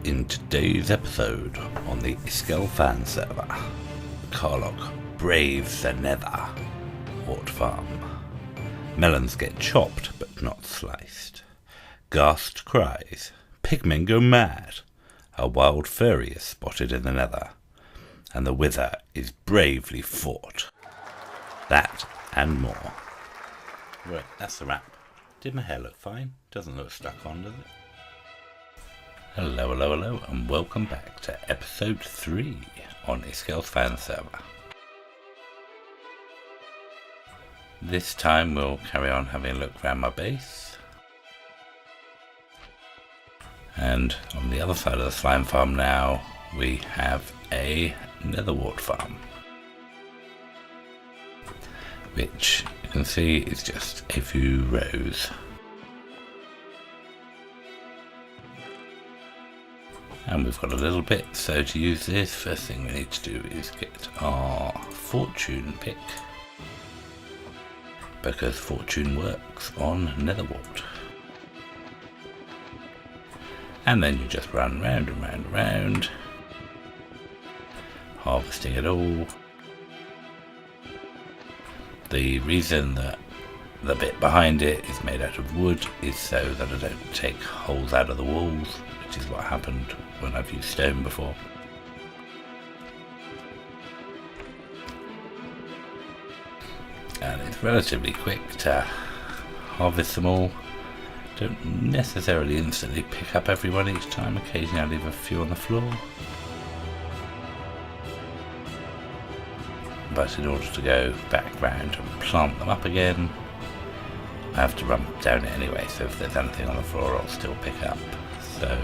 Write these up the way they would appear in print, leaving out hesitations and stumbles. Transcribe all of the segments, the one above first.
In today's episode on the Iskall Fan Server, Karloc braves the nether. Hort farm. Melons get chopped but not sliced. Ghasts cries. Pigmen go mad. A wild fairy is spotted in the nether. And the wither is bravely fought. That and more. Right, that's the wrap. Did my hair look fine? Doesn't look stuck on, does it? Hello, and welcome back to episode 3 on Iskall Fan Server. This time we'll carry on having a look around my base. And on the other side of the slime farm now, we have a netherwort farm, which you can see is just a few rows. And we've got a little bit, so to use this, first thing we need to do is get our fortune pick, because fortune works on netherwort. And then you just run round and round and round, harvesting it all. The reason that the bit behind it is made out of wood is so that I don't take holes out of the walls, which is what happened when I've used stone before. And it's relatively quick to harvest them all. Don't necessarily instantly pick up everyone each time, occasionally I leave a few on the floor. But in order to go back round and plant them up again, I have to run down it anyway, so if there's anything on the floor I'll still pick up. So,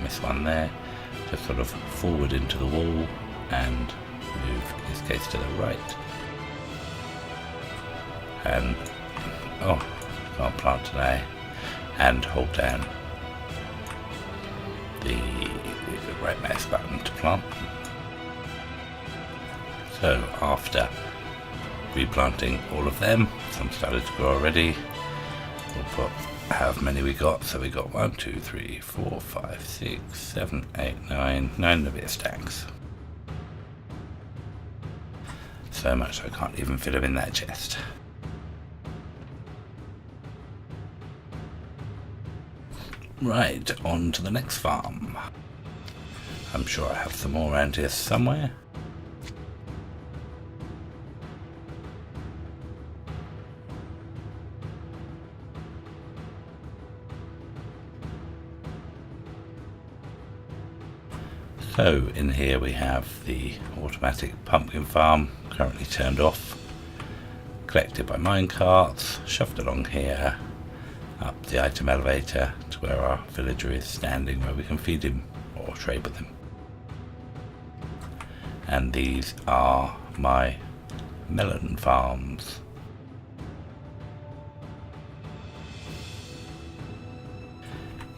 miss one there, just sort of forward into the wall and move, in this case, to the right. And, can't plant today. And hold down the right mouse button to plant. So after replanting all of them, some started to grow already. We'll put however many we got. So we got 1, 2, 3, 4, 5, 6, 7, 8, 9 and a bit of stacks. So much I can't even fit them in that chest. Right, on to the next farm. I'm sure I have some more around here somewhere. So in here we have the automatic pumpkin farm, currently turned off, collected by minecarts, shoved along here, up the item elevator to where our villager is standing, where we can feed him or trade with him. And these are my melon farms.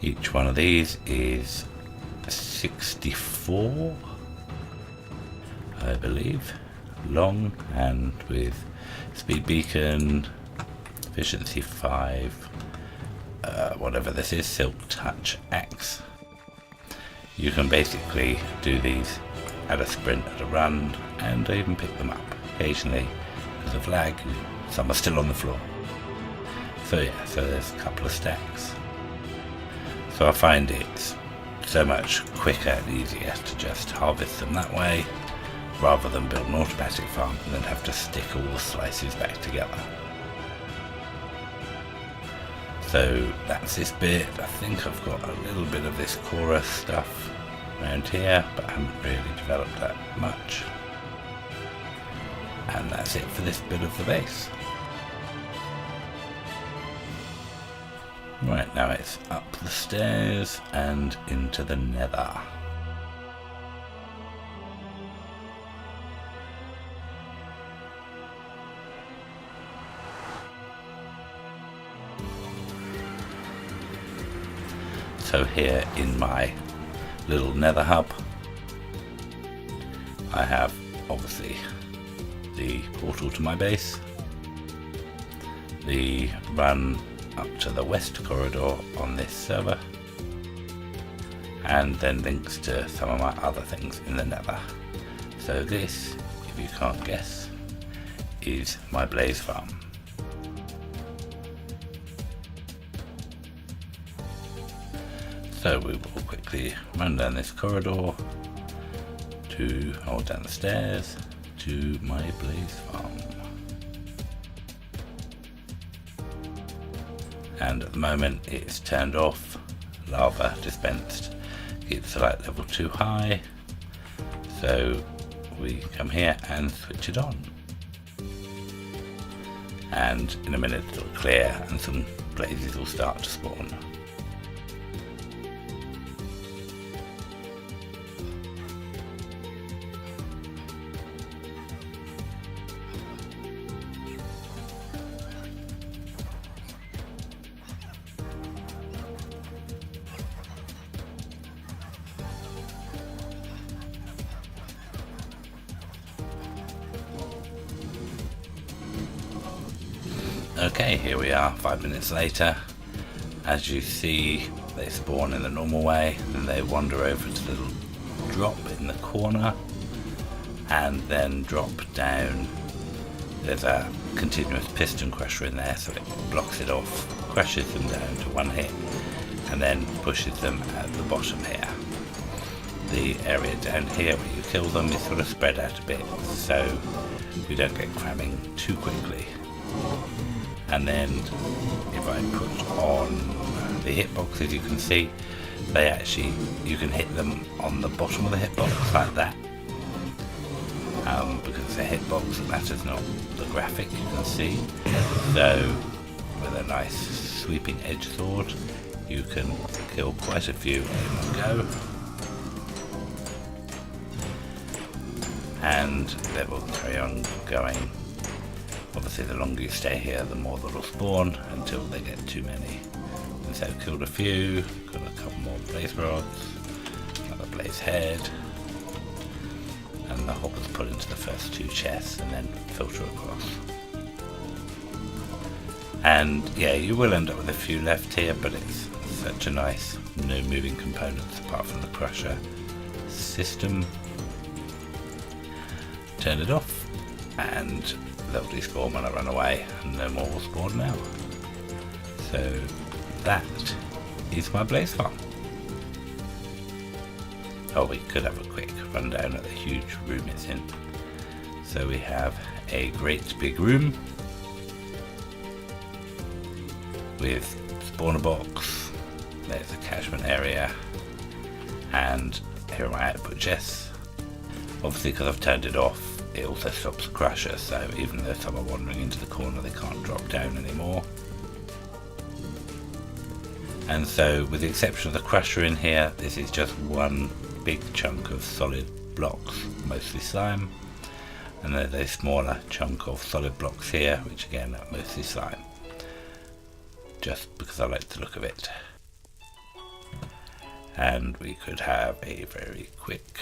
Each one of these is 64, I believe, long, and with speed beacon, efficiency 5, whatever this is, silk touch axe. You can basically do these at a sprint, at a run, and even pick them up occasionally. Because of lag, some are still on the floor. So yeah, so there's a couple of stacks. So I find it's so much quicker and easier to just harvest them that way, rather than build an automatic farm and then have to stick all the slices back together. So that's this bit. I think I've got a little bit of this chorus stuff around here, but I haven't really developed that much. And that's it for this bit of the base. Right, now it's up the stairs and into the nether. So here in my little nether hub, I have obviously the portal to my base, the run up to the west corridor on this server, and then links to some of my other things in the nether. So this, if you can't guess, is my blaze farm. So we will quickly run down this corridor down the stairs to my blaze farm. And at the moment it's turned off, lava dispensed, keeps the light level too high, so we come here and switch it on. And in a minute it'll clear and some blazes will start to spawn. Okay, here we are 5 minutes later. As you see, they spawn in the normal way, then they wander over to the little drop in the corner and then drop down. There's a continuous piston crusher in there, so it blocks it off, crushes them down to one hit and then pushes them at the bottom here. The area down here where you kill them is sort of spread out a bit, so we don't get cramming too quickly. And then if I put on the hitboxes, you can see they actually, you can hit them on the bottom of the hitbox like that, because it's a hitbox that matters, not the graphic, you can see. So with a nice sweeping edge sword you can kill quite a few in one go, and they will carry on going. Obviously the longer you stay here, the more they'll spawn until they get too many. And so killed a few, got a couple more blaze rods, another blaze head, and the hoppers put into the first 2 chests and then filter across. And yeah, you will end up with a few left here, but it's such a nice, no moving components apart from the crusher system. Turn it off and they'll despawn when I run away, and no more will spawn now. So that is my blaze farm. Oh, we could have a quick rundown of the huge room it's in. So we have a great big room with spawner box, there's a catchment area, and here are my output chests. Obviously because I've turned it off, it also stops the crusher, so even though some are wandering into the corner, they can't drop down anymore. And so with the exception of the crusher in here, this is just one big chunk of solid blocks, mostly slime, and there's a smaller chunk of solid blocks here, which again are mostly slime, just because I like the look of it. And we could have a very quick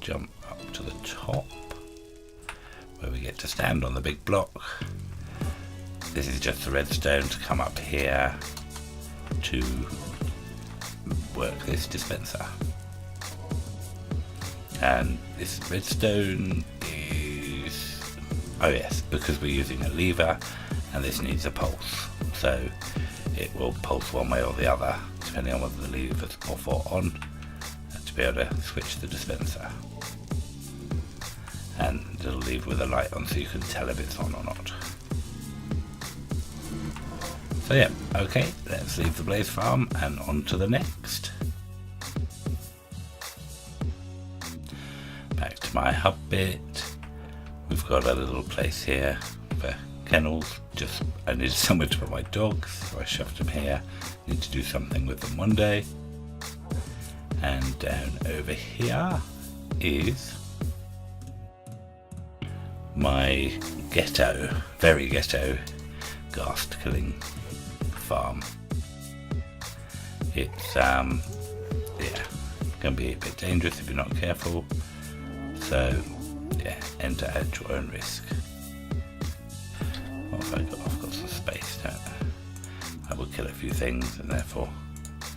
jump up to the top where we get to stand on the big block. This is just the redstone to come up here to work this dispenser. And this redstone is, oh yes, because we're using a lever and this needs a pulse, so it will pulse one way or the other depending on whether the lever's off or on, to be able to switch the dispenser. And it'll leave with a light on so you can tell if it's on or not. So yeah, okay, let's leave the blaze farm and on to the next. Back to my hub bit. We've got a little place here for kennels. Just I needed somewhere to put my dogs, so I shoved them here. Need to do something with them one day. And down over here is my ghetto, very ghetto ghast killing farm. It's yeah, can be a bit dangerous if you're not careful, so yeah, enter at your own risk. What have I got? I've got some space, don't I? I will kill a few things and therefore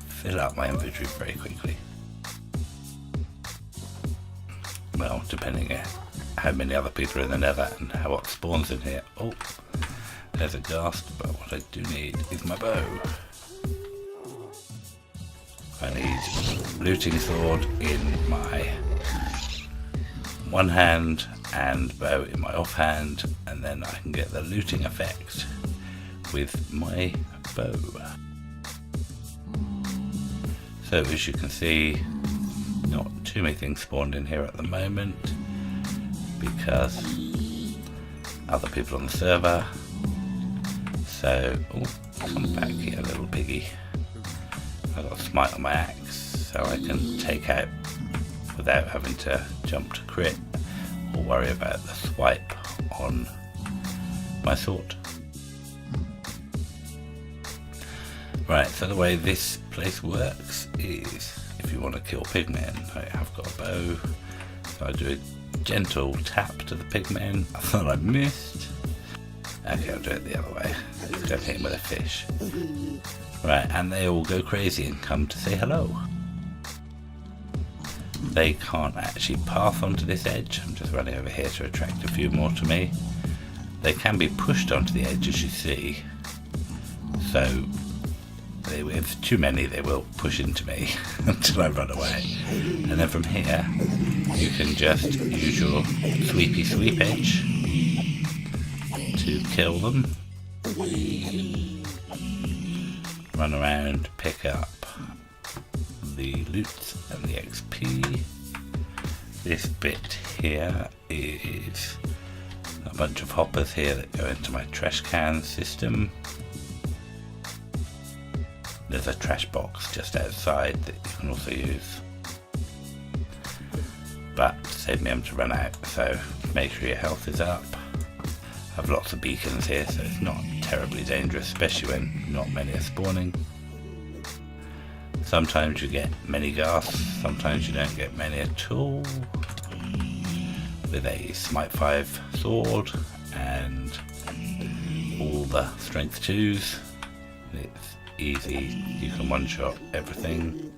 fill up my inventory very quickly. well, depending on how many other people are in the nether and what spawns in here. Oh, there's a ghast, but what I do need is my bow. I need looting sword in my one hand and bow in my offhand, and then I can get the looting effect with my bow. So as you can see, not too many things spawned in here at the moment because other people on the server. So, oh, come back here, little piggy. I've got a smite on my axe, so I can take out without having to jump to crit or worry about the swipe on my sword. Right, so the way this place works is if you want to kill pigmen, I have got a bow, so I do a gentle tap to the pigmen. I thought I missed. Okay, I'll do it the other way. Let's go hit him with a fish. Right, and they all go crazy and come to say hello. They can't actually path onto this edge. I'm just running over here to attract a few more to me. They can be pushed onto the edge, as you see. So, if too many, they will push into me until I run away. And then from here, you can just use your sweepy sweep edge to kill them. Run around, pick up the loot and the XP. This bit here is a bunch of hoppers here that go into my trash can system. There's a trash box just outside that you can also use, but save me having to run out, so make sure your health is up. I have lots of beacons here, so it's not terribly dangerous, especially when not many are spawning. Sometimes you get many ghasts, sometimes you don't get many at all. With a Smite 5 sword and all the strength 2s, it's easy, you can one-shot everything.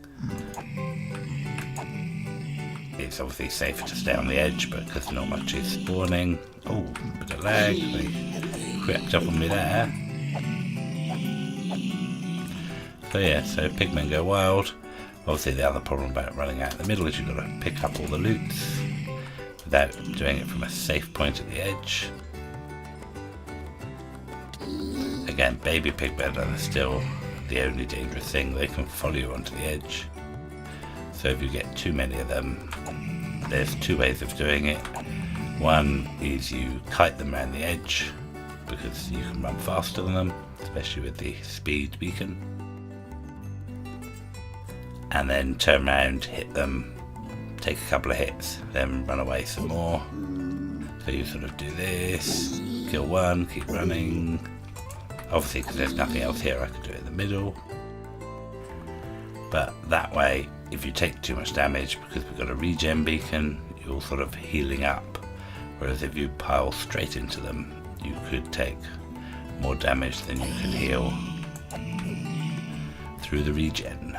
It's obviously safer to stay on the edge because not much is spawning. Oh, bit of lag, they crept up on me there. So yeah, so pigmen go wild. Obviously the other problem about running out in the middle is you've got to pick up all the loots without doing it from a safe point at the edge. Again, baby pigmen are still the only dangerous thing. They can follow you onto the edge. So if you get too many of them, there's two ways of doing it. One is you kite them around the edge because you can run faster than them, especially with the speed beacon. And then turn around, hit them, take a couple of hits, then run away some more. So you sort of do this, kill one, keep running. Obviously, because there's nothing else here, I could do it in the middle. But that way, if you take too much damage, because we've got a regen beacon, you're sort of healing up. Whereas if you pile straight into them, you could take more damage than you can heal through the regen.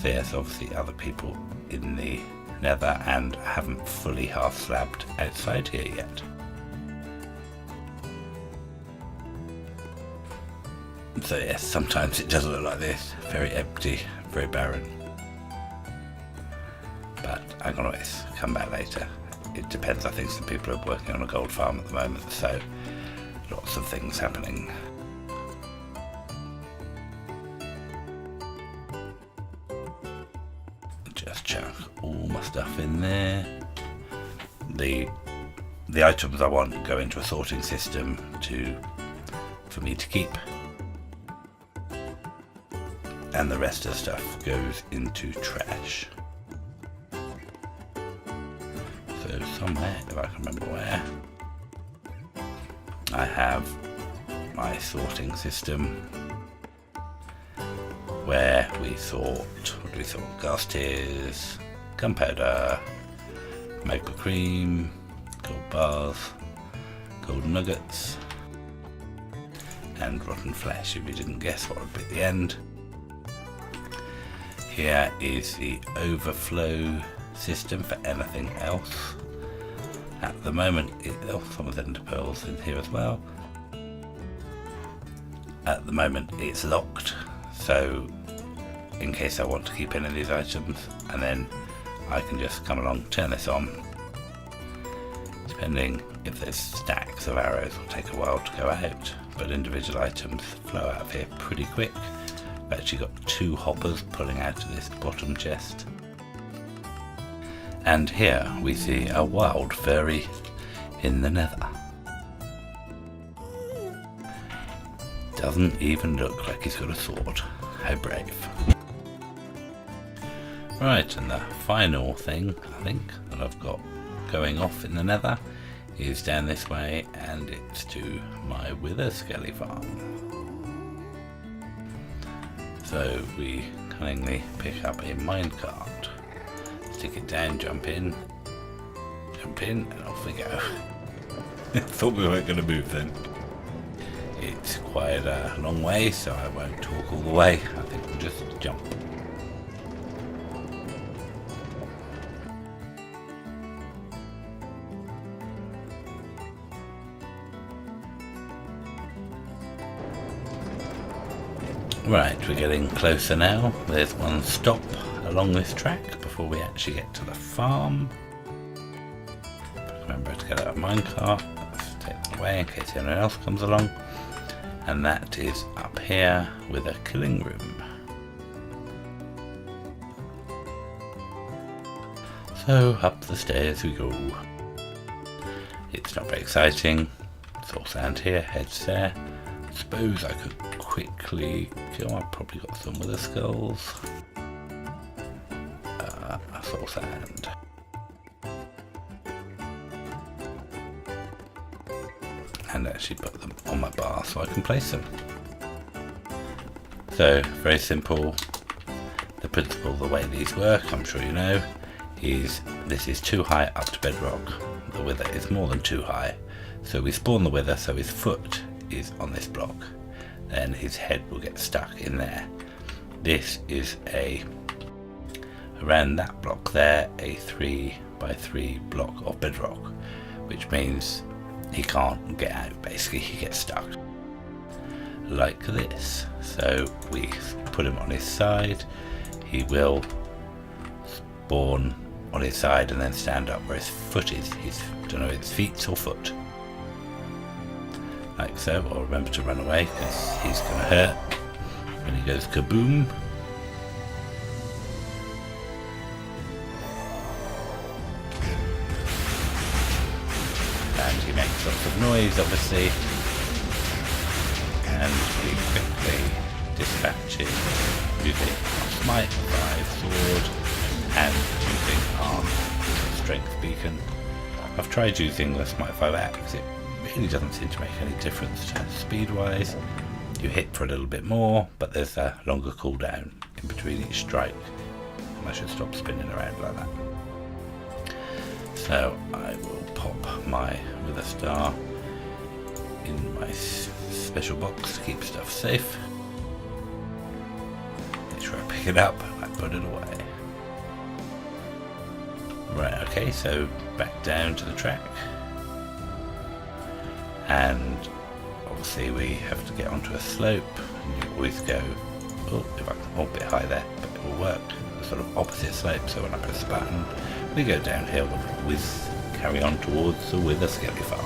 So yes, obviously other people in the nether and haven't fully half-slabbed outside here yet. So yes, sometimes it does look like this, very empty, very barren. But I can always come back later. It depends, I think some people are working on a gold farm at the moment, so lots of things happening. Just chuck all my stuff in there. The items I want go into a sorting system for me to keep. And the rest of the stuff goes into trash. So somewhere, if I can remember where, I have my sorting system where we sort, what do we sort? Ghasts, gunpowder, maple cream, gold bars, gold nuggets, and rotten flesh. If you didn't guess what would be at the end. Here is the overflow system for anything else. At the moment, some of the ender pearls in here as well. At the moment it's locked, so in case I want to keep any of these items, and then I can just come along, turn this on. Depending if there's stacks of arrows, it'll take a while to go out, but individual items flow out of here pretty quick. I've actually got 2 hoppers pulling out of this bottom chest. And here we see a wild furry in the nether. Doesn't even look like he's got a sword. How brave. Right, and the final thing I think that I've got going off in the nether is down this way, and it's to my wither skelly farm. So we cunningly pick up a minecart, stick it down, jump in, and off we go. Thought we weren't going to move then. It's quite a long way, so I won't talk all the way. I think we'll just jump. Right, we're getting closer now. There's one stop along this track before we actually get to the farm. Remember to get out of minecart. Let's take that away in case anyone else comes along. And that is up here with a killing room. So up the stairs we go. It's not very exciting. It's all sand here, heads there. I suppose I could quickly kill. I've probably got some wither skulls. That's all sand. And actually put them on my bar so I can place them. So very simple. The principle, the way these work, I'm sure you know, is this is too high up to bedrock. The wither is more than too high. So we spawn the wither so his foot is on this block. Then his head will get stuck in there. This is around that block there, a 3x3 block of bedrock, which means he can't get out, basically he gets stuck like this. So we put him on his side, he will spawn on his side and then stand up where his foot is. I don't know if it's feet or foot. Like so. Or remember to run away because he's going to hurt when he goes kaboom. And he makes lots of noise, obviously, and we quickly dispatch him using our smite, 5 sword, and using our strength beacon. I've tried using the smite 5 axe. It really doesn't seem to make any difference to speed-wise. You hit for a little bit more, but there's a longer cooldown in between each strike. And I should stop spinning around like that. So I will pop my wither star in my special box to keep stuff safe. Make sure I pick it up and I put it away. Right, okay, so back down to the track. And obviously we have to get onto a slope, and you always go, oh, if I can, a bit high there, but it will work. The sort of opposite slope, so when I press the button, we go downhill with carry on towards the wither skelly farm.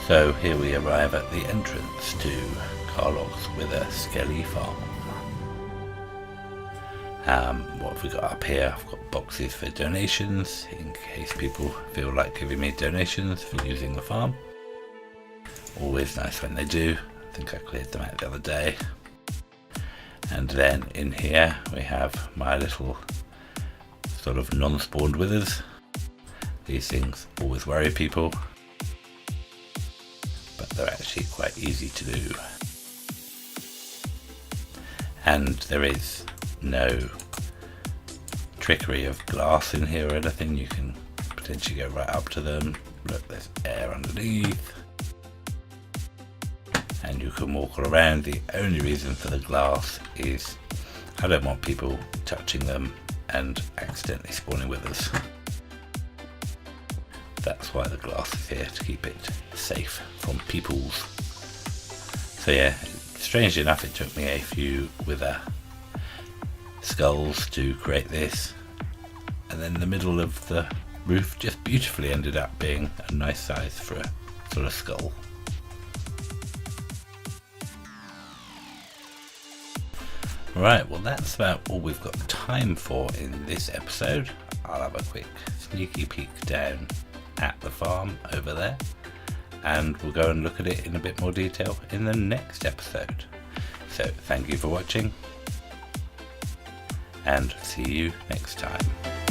So here we arrive at the entrance to Karloc's wither skelly farm. What have we got up here? I've got boxes for donations in case people feel like giving me donations for using the farm. Always nice when they do. I think I cleared them out the other day. And then in here we have my little sort of non-spawned withers. These things always worry people, but they're actually quite easy to do. And there is no trickery of glass in here or anything. You can potentially go right up to them. Look, there's air underneath. And you can walk all around. The only reason for the glass is I don't want people touching them and accidentally spawning with us. That's why the glass is here, to keep it safe from peoples. So yeah, strangely enough, it took me a few wither skulls to create this, and then the middle of the roof just beautifully ended up being a nice size for a sort of skull. Right, well that's about all we've got time for in this episode. I'll have a quick sneaky peek down at the farm over there, and we'll go and look at it in a bit more detail in the next episode. So thank you for watching, and see you next time.